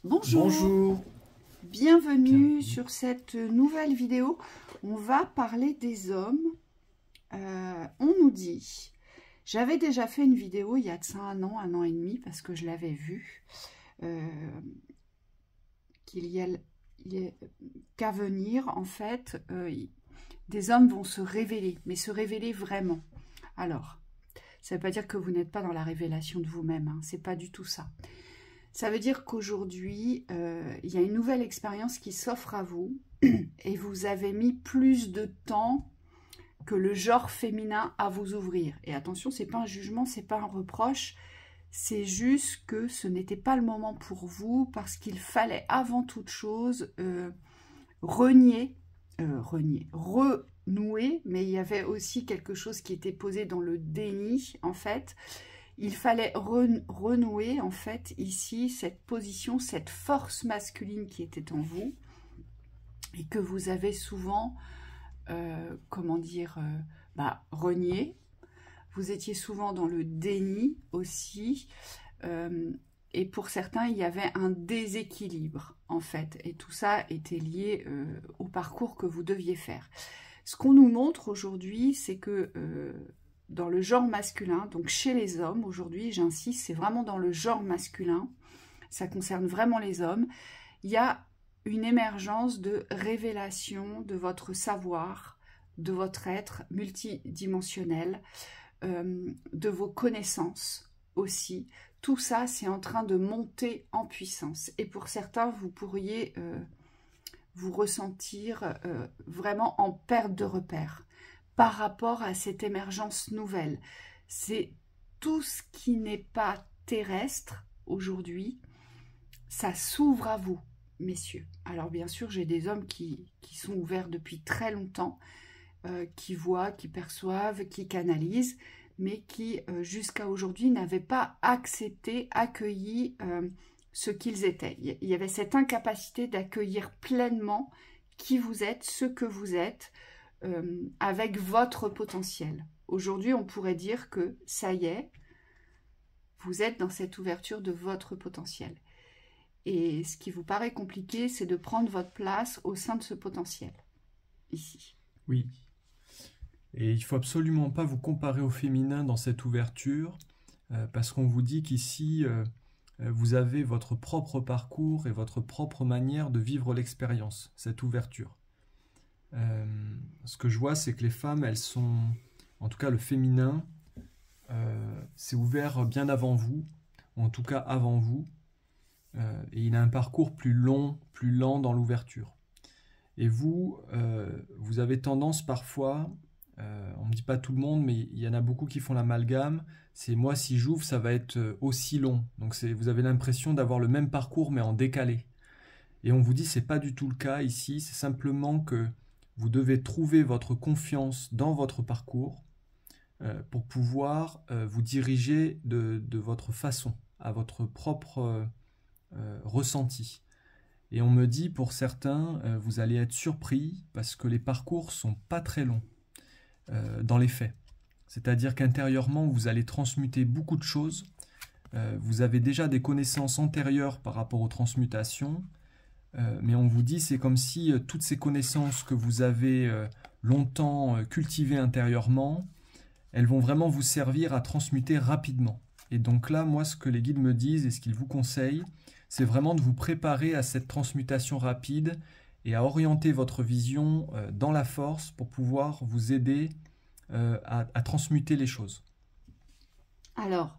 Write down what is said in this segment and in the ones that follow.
Bonjour, Bonjour. bienvenue Bienvenue. sur cette nouvelle vidéo. On va parler des hommes. On nous dit, j'avais déjà fait une vidéo il y a de ça un an et demi, parce que je l'avais vu, qu'il y a qu'à venir, en fait, des hommes vont se révéler, mais se révéler vraiment. Alors, ça ne veut pas dire que vous n'êtes pas dans la révélation de vous-même, hein, c'est pas du tout ça. Ça veut dire qu'aujourd'hui, il y a une nouvelle expérience qui s'offre à vous et vous avez mis plus de temps que le genre féminin à vous ouvrir. Et attention, c'est pas un jugement, c'est pas un reproche, c'est juste que ce n'était pas le moment pour vous parce qu'il fallait avant toute chose renouer, mais il y avait aussi quelque chose qui était posé dans le déni en fait. Il fallait renouer, en fait, ici, cette position, cette force masculine qui était en vous et que vous avez souvent, renié. Vous étiez souvent dans le déni aussi. Et pour certains, il y avait un déséquilibre, en fait. Et tout ça était lié au parcours que vous deviez faire. Ce qu'on nous montre aujourd'hui, c'est que... dans le genre masculin, donc chez les hommes, aujourd'hui, j'insiste, c'est vraiment dans le genre masculin, ça concerne vraiment les hommes, il y a une émergence de révélation de votre savoir, de votre être multidimensionnel, de vos connaissances aussi. Tout ça, c'est en train de monter en puissance. Et pour certains, vous pourriez vous ressentir vraiment en perte de repère par rapport à cette émergence nouvelle. C'est tout ce qui n'est pas terrestre aujourd'hui, ça s'ouvre à vous, messieurs. Alors bien sûr, j'ai des hommes qui sont ouverts depuis très longtemps, qui voient, qui perçoivent, qui canalisent, mais qui jusqu'à aujourd'hui n'avaient pas accepté, accueilli ce qu'ils étaient. Il y avait cette incapacité d'accueillir pleinement qui vous êtes, ce que vous êtes, avec votre potentiel. Aujourd'hui, on pourrait dire que ça y est, vous êtes dans cette ouverture de votre potentiel. Et ce qui vous paraît compliqué, c'est de prendre votre place au sein de ce potentiel, ici. Oui. Et il faut absolument pas vous comparer au féminin dans cette ouverture, parce qu'on vous dit qu'ici, vous avez votre propre parcours et votre propre manière de vivre l'expérience, cette ouverture. Ce que je vois, c'est que les femmes, elles sont, en tout cas le féminin, c'est ouvert bien avant vous, ou en tout cas avant vous, et il a un parcours plus long, plus lent dans l'ouverture. Et vous, vous avez tendance parfois, on ne me dit pas tout le monde, mais il y en a beaucoup qui font l'amalgame, c'est moi si j'ouvre, ça va être aussi long. Donc vous avez l'impression d'avoir le même parcours mais en décalé. Et on vous dit c'est pas du tout le cas ici, c'est simplement que vous devez trouver votre confiance dans votre parcours pour pouvoir vous diriger de votre façon, à votre propre ressenti. Et on me dit pour certains, vous allez être surpris parce que les parcours sont pas très longs dans les faits. C'est-à-dire qu'intérieurement, vous allez transmuter beaucoup de choses. Vous avez déjà des connaissances antérieures par rapport aux transmutations, mais on vous dit c'est comme si toutes ces connaissances que vous avez longtemps cultivées intérieurement, elles vont vraiment vous servir à transmuter rapidement. Et donc là, moi, ce que les guides me disent et ce qu'ils vous conseillent, c'est vraiment de vous préparer à cette transmutation rapide et à orienter votre vision dans la force pour pouvoir vous aider à transmuter les choses. Alors,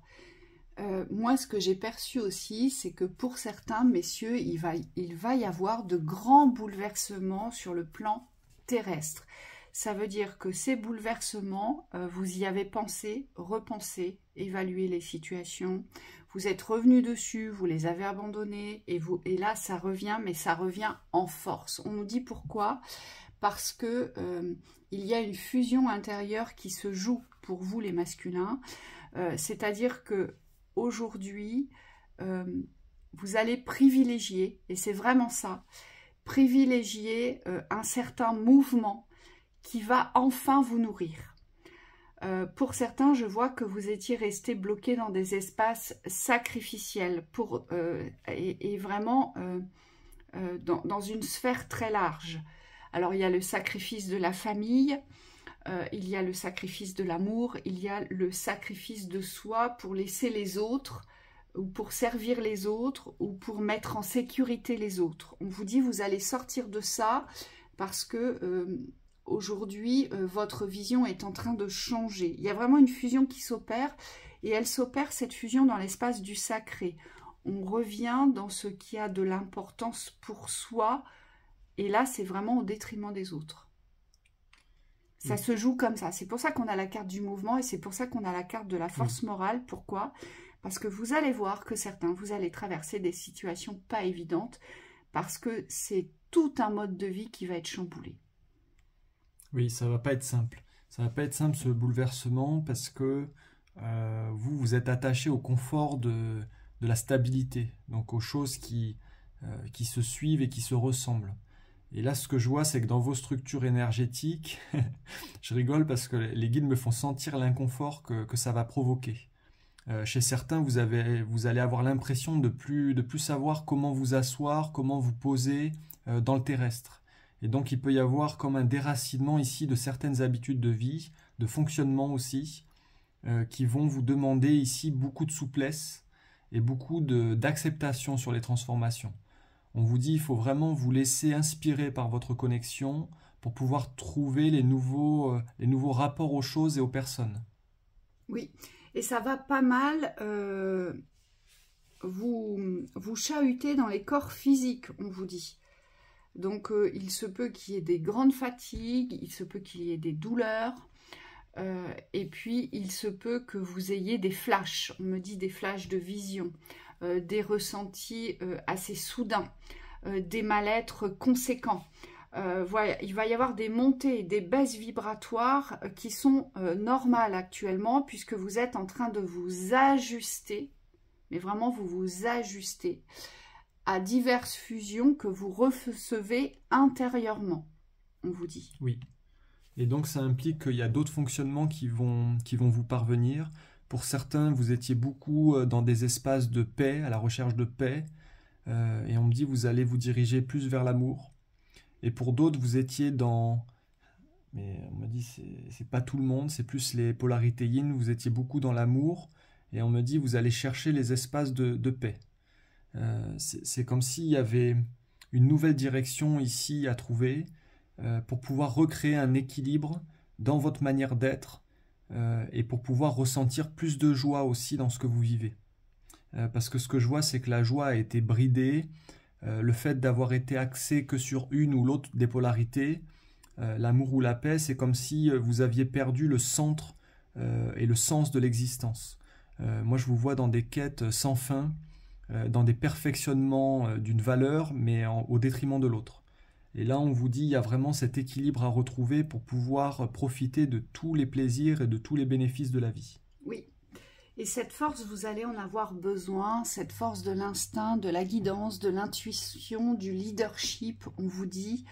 moi, ce que j'ai perçu aussi, c'est que pour certains, messieurs, il va y avoir de grands bouleversements sur le plan terrestre. Ça veut dire que ces bouleversements, vous y avez pensé, repensé, évalué les situations, vous êtes revenu dessus, vous les avez abandonnés, et là, ça revient, mais ça revient en force. On nous dit pourquoi? Parce que il y a une fusion intérieure qui se joue pour vous, les masculins. C'est-à-dire que aujourd'hui, vous allez privilégier, et c'est vraiment ça, privilégier un certain mouvement qui va enfin vous nourrir. Pour certains, je vois que vous étiez resté bloqué dans des espaces sacrificiels et vraiment dans une sphère très large. Alors, il y a le sacrifice de la famille, il y a le sacrifice de l'amour, il y a le sacrifice de soi pour laisser les autres, ou pour servir les autres, ou pour mettre en sécurité les autres. On vous dit, vous allez sortir de ça parce que aujourd'hui, votre vision est en train de changer. Il y a vraiment une fusion qui s'opère, et elle s'opère, cette fusion, dans l'espace du sacré. On revient dans ce qui a de l'importance pour soi, et là, c'est vraiment au détriment des autres. Ça se joue comme ça. C'est pour ça qu'on a la carte du mouvement, et c'est pour ça qu'on a la carte de la force morale. Pourquoi ? Parce que vous allez voir que certains, vous allez traverser des situations pas évidentes, parce que c'est tout un mode de vie qui va être chamboulé. Oui, ça va pas être simple. Ça va pas être simple, ce bouleversement, parce que vous êtes attaché au confort de la stabilité, donc aux choses qui se suivent et qui se ressemblent. Et là, ce que je vois, c'est que dans vos structures énergétiques, je rigole parce que les guides me font sentir l'inconfort que ça va provoquer. Chez certains, vous allez avoir l'impression de plus savoir comment vous asseoir, comment vous poser dans le terrestre. Et donc, il peut y avoir comme un déracinement ici de certaines habitudes de vie, de fonctionnement aussi, qui vont vous demander ici beaucoup de souplesse et beaucoup d'acceptation sur les transformations. On vous dit, il faut vraiment vous laisser inspirer par votre connexion pour pouvoir trouver les nouveaux rapports aux choses et aux personnes. Oui, et ça va pas mal vous chahuter dans les corps physiques, on vous dit. Donc, il se peut qu'il y ait des grandes fatigues, il se peut qu'il y ait des douleurs, et puis il se peut que vous ayez des flashs, on me dit des flashs de vision, des ressentis assez soudains, des mal-être conséquents. Voilà, il va y avoir des montées, des baisses vibratoires qui sont normales actuellement, puisque vous êtes en train de vous ajuster, mais vraiment vous vous ajustez à diverses fusions que vous recevez intérieurement, on vous dit. Oui. Et donc ça implique qu'il y a d'autres fonctionnements qui vont vous parvenir. Pour certains, vous étiez beaucoup dans des espaces de paix, à la recherche de paix, et on me dit vous allez vous diriger plus vers l'amour. Et pour d'autres, vous étiez dans... Mais on me dit c'est pas tout le monde, c'est plus les polarités yin, vous étiez beaucoup dans l'amour, et on me dit vous allez chercher les espaces de paix. C'est comme s'il y avait une nouvelle direction ici à trouver pour pouvoir recréer un équilibre dans votre manière d'être et pour pouvoir ressentir plus de joie aussi dans ce que vous vivez. Parce que ce que je vois, c'est que la joie a été bridée, le fait d'avoir été axé que sur une ou l'autre des polarités, l'amour ou la paix, c'est comme si vous aviez perdu le centre et le sens de l'existence. Moi, je vous vois dans des quêtes sans fin, dans des perfectionnements d'une valeur, mais au détriment de l'autre. Et là, on vous dit, il y a vraiment cet équilibre à retrouver pour pouvoir profiter de tous les plaisirs et de tous les bénéfices de la vie. Oui, et cette force, vous allez en avoir besoin, cette force de l'instinct, de la guidance, de l'intuition, du leadership, on vous dit,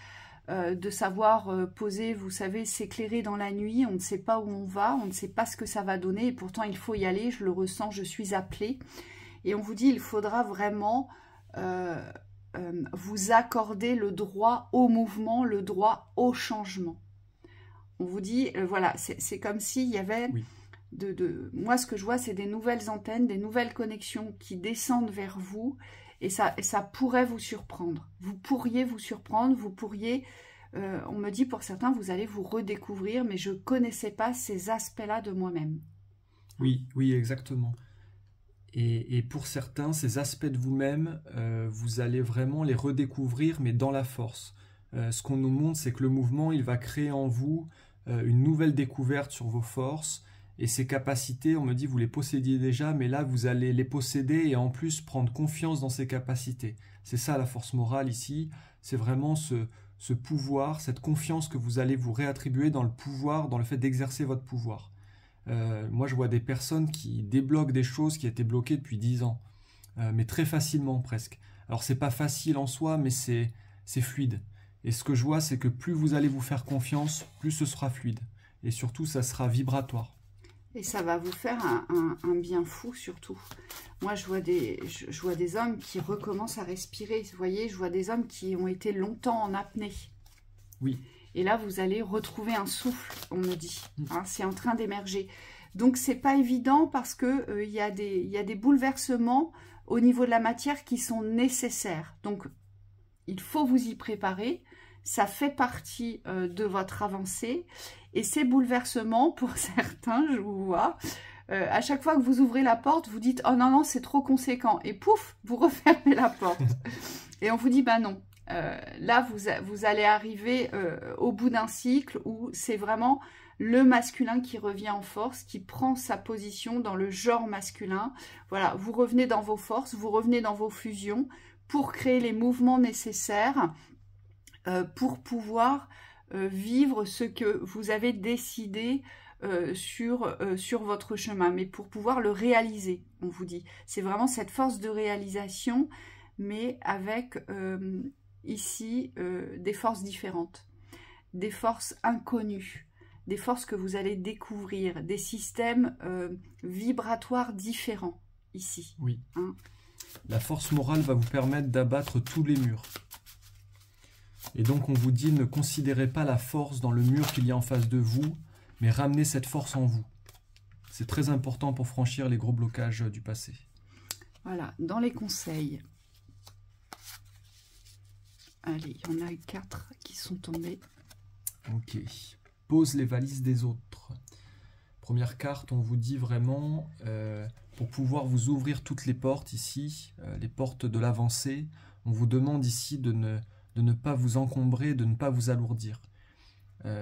de savoir poser, vous savez, s'éclairer dans la nuit, on ne sait pas où on va, on ne sait pas ce que ça va donner, et pourtant il faut y aller, je le ressens, je suis appelée. Et on vous dit, il faudra vraiment vous accorder le droit au mouvement, le droit au changement. On vous dit, voilà, c'est comme s'il y avait... Oui. Moi, ce que je vois, c'est des nouvelles antennes, des nouvelles connexions qui descendent vers vous. Et ça pourrait vous surprendre. Vous pourriez vous surprendre, vous pourriez... on me dit, pour certains, vous allez vous redécouvrir, mais je ne connaissais pas ces aspects-là de moi-même. Oui, oui, exactement. Et pour certains, ces aspects de vous-même, vous allez vraiment les redécouvrir, mais dans la force. Ce qu'on nous montre, c'est que le mouvement, il va créer en vous une nouvelle découverte sur vos forces, et ces capacités, on me dit, vous les possédiez déjà, mais là, vous allez les posséder et en plus prendre confiance dans ces capacités. C'est ça la force morale ici, c'est vraiment ce pouvoir, cette confiance que vous allez vous réattribuer dans le pouvoir, dans le fait d'exercer votre pouvoir. Moi, je vois des personnes qui débloquent des choses qui étaient bloquées depuis 10 ans, mais très facilement presque. Alors, c'est pas facile en soi, mais c'est fluide. Et ce que je vois, c'est que plus vous allez vous faire confiance, plus ce sera fluide. Et surtout, ça sera vibratoire. Et ça va vous faire un bien fou surtout. Moi, je vois des hommes qui recommencent à respirer. Vous voyez, je vois des hommes qui ont été longtemps en apnée. Oui. Et là, vous allez retrouver un souffle, on me dit. Hein, c'est en train d'émerger. Donc, c'est pas évident parce que y a des bouleversements au niveau de la matière qui sont nécessaires. Donc, il faut vous y préparer. Ça fait partie de votre avancée. Et ces bouleversements, pour certains, je vous vois, à chaque fois que vous ouvrez la porte, vous dites « Oh non, non, c'est trop conséquent ». Et pouf, vous refermez la porte. Et on vous dit « Bah non ». Là, vous allez arriver au bout d'un cycle où c'est vraiment le masculin qui revient en force, qui prend sa position dans le genre masculin. Voilà, vous revenez dans vos forces, vous revenez dans vos fusions pour créer les mouvements nécessaires pour pouvoir vivre ce que vous avez décidé sur votre chemin, mais pour pouvoir le réaliser, on vous dit. C'est vraiment cette force de réalisation, mais avec ici des forces différentes, des forces inconnues, des forces que vous allez découvrir, des systèmes vibratoires différents ici. Oui. Hein. La force morale va vous permettre d'abattre tous les murs. Et donc on vous dit, ne considérez pas la force dans le mur qu'il y a en face de vous, mais ramenez cette force en vous. C'est très important pour franchir les gros blocages du passé. Voilà, dans les conseils. Allez, il y en a 4 qui sont tombés. Ok. Pose les valises des autres. Première carte, on vous dit vraiment, pour pouvoir vous ouvrir toutes les portes ici, les portes de l'avancée, on vous demande ici de ne pas vous encombrer, de ne pas vous alourdir.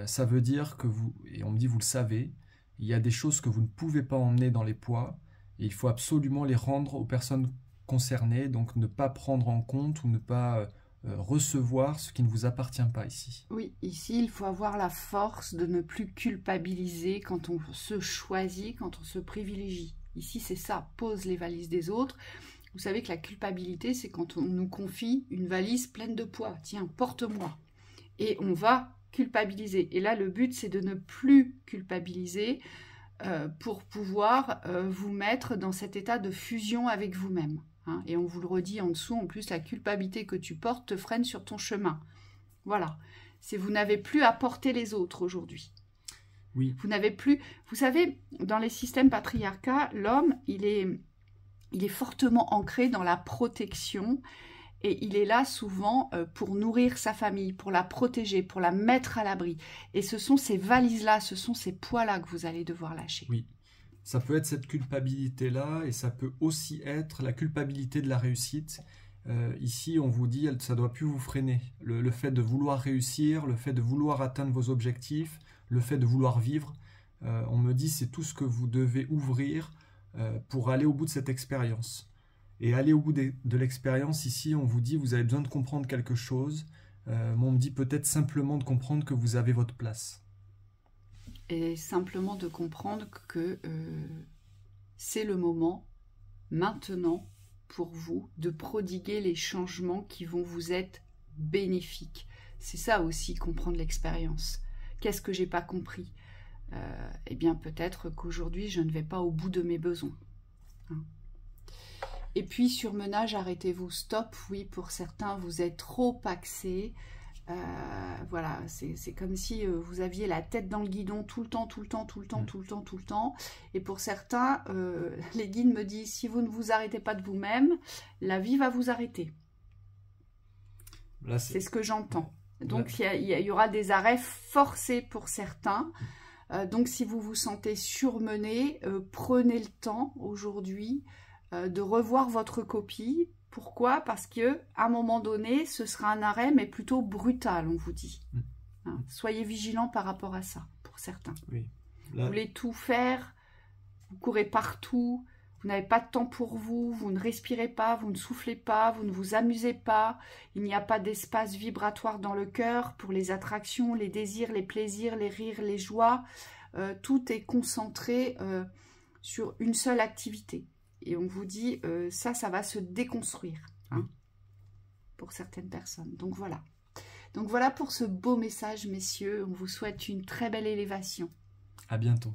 Ça veut dire que vous, et on me dit vous le savez, il y a des choses que vous ne pouvez pas emmener dans les poids, et il faut absolument les rendre aux personnes concernées, donc ne pas prendre en compte ou ne pas recevoir ce qui ne vous appartient pas ici. Oui, ici, il faut avoir la force de ne plus culpabiliser quand on se choisit, quand on se privilégie. Ici, c'est ça, pose les valises des autres. Vous savez que la culpabilité, c'est quand on nous confie une valise pleine de poids. Tiens, porte-moi. Et on va culpabiliser. Et là, le but, c'est de ne plus culpabiliser pour pouvoir vous mettre dans cet état de fusion avec vous-même. Hein. Et on vous le redit en dessous, en plus, la culpabilité que tu portes te freine sur ton chemin. Voilà. C'est vous n'avez plus à porter les autres aujourd'hui. Oui. Vous n'avez plus... Vous savez, dans les systèmes patriarcats, l'homme, il est fortement ancré dans la protection et il est là souvent pour nourrir sa famille, pour la protéger, pour la mettre à l'abri. Et ce sont ces valises-là, ce sont ces poids-là que vous allez devoir lâcher. Oui. Ça peut être cette culpabilité-là et ça peut aussi être la culpabilité de la réussite. Ici, on vous dit, ça ne doit plus vous freiner. Le fait de vouloir réussir, le fait de vouloir atteindre vos objectifs, le fait de vouloir vivre, on me dit c'est tout ce que vous devez ouvrir pour aller au bout de cette expérience. Et aller au bout de l'expérience, ici, on vous dit vous avez besoin de comprendre quelque chose. On me dit peut-être simplement de comprendre que vous avez votre place. Et simplement de comprendre que c'est le moment, maintenant, pour vous, de prodiguer les changements qui vont vous être bénéfiques. C'est ça aussi, comprendre l'expérience. Qu'est-ce que j'ai pas compris? Eh bien, peut-être qu'aujourd'hui, je ne vais pas au bout de mes besoins. Hein. Et puis, surmenage, arrêtez-vous, stop. Oui, pour certains, vous êtes trop paxés. Voilà, c'est comme si vous aviez la tête dans le guidon tout le temps. Et pour certains, les guides me disent, si vous ne vous arrêtez pas de vous-même, la vie va vous arrêter. C'est ce que j'entends. Donc, il y aura des arrêts forcés pour certains. Donc, si vous vous sentez surmené, prenez le temps aujourd'hui de revoir votre copie. Pourquoi? Parce qu'à un moment donné, ce sera un arrêt, mais plutôt brutal, on vous dit. Hein, soyez vigilants par rapport à ça, pour certains. Oui. Vous voulez tout faire, vous courez partout, vous n'avez pas de temps pour vous, vous ne respirez pas, vous ne soufflez pas, vous ne vous amusez pas, il n'y a pas d'espace vibratoire dans le cœur pour les attractions, les désirs, les plaisirs, les rires, les joies. Tout est concentré sur une seule activité. Et on vous dit, ça va se déconstruire hein, pour certaines personnes. Donc voilà. Donc voilà pour ce beau message, messieurs. On vous souhaite une très belle élévation. À bientôt.